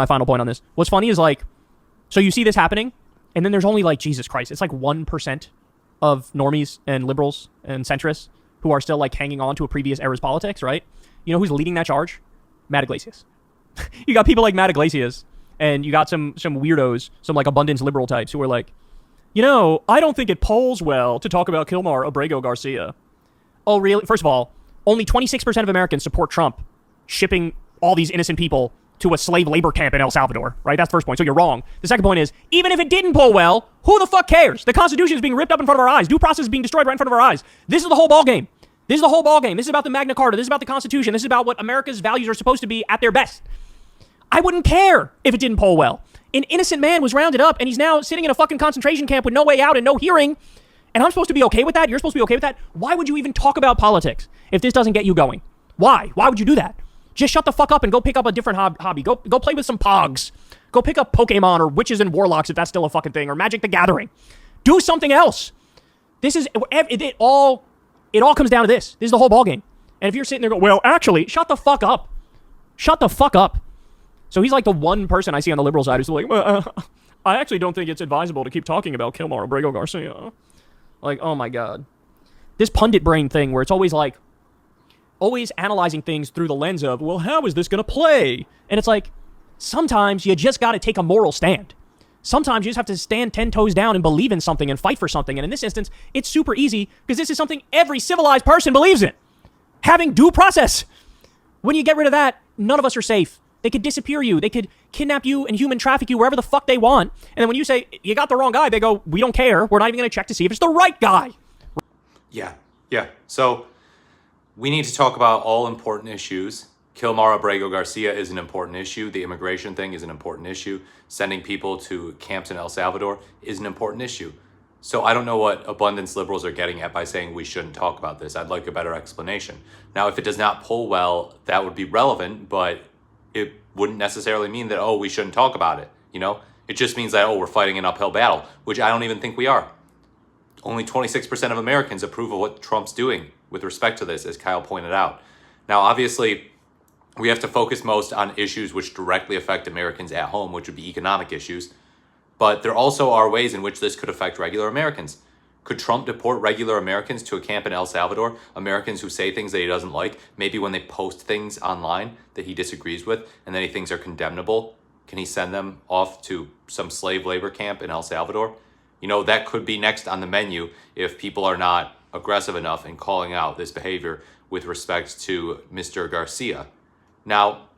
My final point on this. What's funny is like, so you see this happening, and then there's only like, Jesus Christ, it's like 1% of normies and liberals and centrists who are still like hanging on to a previous era's politics, right? You know who's leading that charge? Matt Iglesias. You got people like Matt Iglesias, and you got some weirdos, some like abundance liberal types who are like, you know, I don't think it polls well to talk about Kilmar Abrego Garcia. Oh, really? First of all, only 26% of Americans support Trump shipping all these innocent people to a slave labor camp in El Salvador, right? That's the first point. So you're wrong. The second point is, even if it didn't poll well, who the fuck cares? The Constitution is being ripped up in front of our eyes. Due process is being destroyed right in front of our eyes. This is the whole ballgame. This is the whole ballgame. This is about the Magna Carta. This is about the Constitution. This is about what America's values are supposed to be at their best. I wouldn't care if it didn't poll well. An innocent man was rounded up, and he's now sitting in a fucking concentration camp with no way out and no hearing, and I'm supposed to be okay with that? You're supposed to be okay with that? Why would you even talk about politics if this doesn't get you going? Why? Why would you do that? Just shut the fuck up and go pick up a different hobby. Go play with some pogs. Go pick up Pokemon or Witches and Warlocks if that's still a fucking thing, or Magic the Gathering. Do something else. This is, it all comes down to this. This is the whole ballgame. And if you're sitting there going, well, actually, shut the fuck up. Shut the fuck up. So he's like the one person I see on the liberal side who's like, well, I actually don't think it's advisable to keep talking about Kilmar Abrego Garcia. Like, oh my God. This pundit brain thing where it's always like, always analyzing things through the lens of, well, how is this going to play? And it's like, sometimes you just got to take a moral stand. Sometimes you just have to stand 10 toes down and believe in something and fight for something. And in this instance, it's super easy because this is something every civilized person believes in. Having due process. When you get rid of that, none of us are safe. They could disappear you. They could kidnap you and human traffic you wherever the fuck they want. And then when you say, you got the wrong guy, they go, we don't care. We're not even going to check to see if it's the right guy. Yeah. So we need to talk about all important issues. Kilmar Abrego Garcia is an important issue. The immigration thing is an important issue. Sending people to camps in El Salvador is an important issue. So I don't know what abundance liberals are getting at by saying we shouldn't talk about this. I'd like a better explanation. Now, if it does not poll well, that would be relevant, but it wouldn't necessarily mean that, oh, we shouldn't talk about it. You know, it just means that, oh, we're fighting an uphill battle, which I don't even think we are. Only 26% of Americans approve of what Trump's doing with respect to this, as Kyle pointed out. Now, obviously, we have to focus most on issues which directly affect Americans at home, which would be economic issues. But there also are ways in which this could affect regular Americans. Could Trump deport regular Americans to a camp in El Salvador? Americans who say things that he doesn't like, maybe when they post things online that he disagrees with and that he thinks are condemnable, can he send them off to some slave labor camp in El Salvador? You know, that could be next on the menu if people are not aggressive enough in calling out this behavior with respect to Mr. Garcia. Now,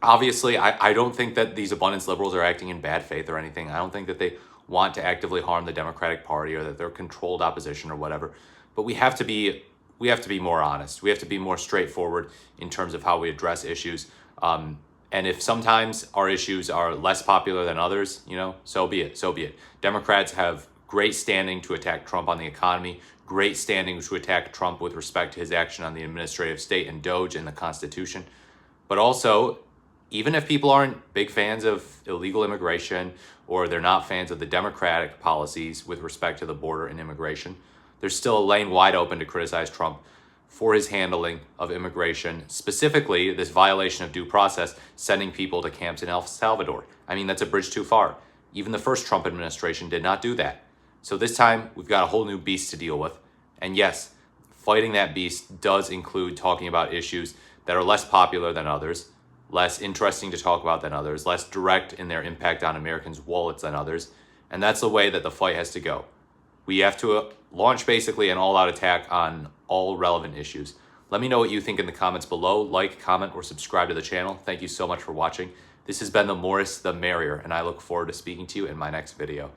obviously, I don't think that these abundance liberals are acting in bad faith or anything. I don't think that they want to actively harm the Democratic Party or that they're controlled opposition or whatever. But we have to be more honest. We have to be more straightforward in terms of how we address issues. And if sometimes our issues are less popular than others, you know, so be it. Democrats have great standing to attack Trump on the economy, great standing to attack Trump with respect to his action on the administrative state and DOJ and the Constitution. But also, even if people aren't big fans of illegal immigration or they're not fans of the Democratic policies with respect to the border and immigration, there's still a lane wide open to criticize Trump for his handling of immigration, specifically this violation of due process, sending people to camps in El Salvador. I mean, that's a bridge too far. Even the first Trump administration did not do that. So this time, we've got a whole new beast to deal with. And yes, fighting that beast does include talking about issues that are less popular than others, less interesting to talk about than others, less direct in their impact on Americans' wallets than others. And that's the way that the fight has to go. We have to launch basically an all-out attack on all relevant issues. Let me know what you think in the comments below. Like, comment, or subscribe to the channel. Thank you so much for watching. This has been the Morris the Merrier, and I look forward to speaking to you in my next video.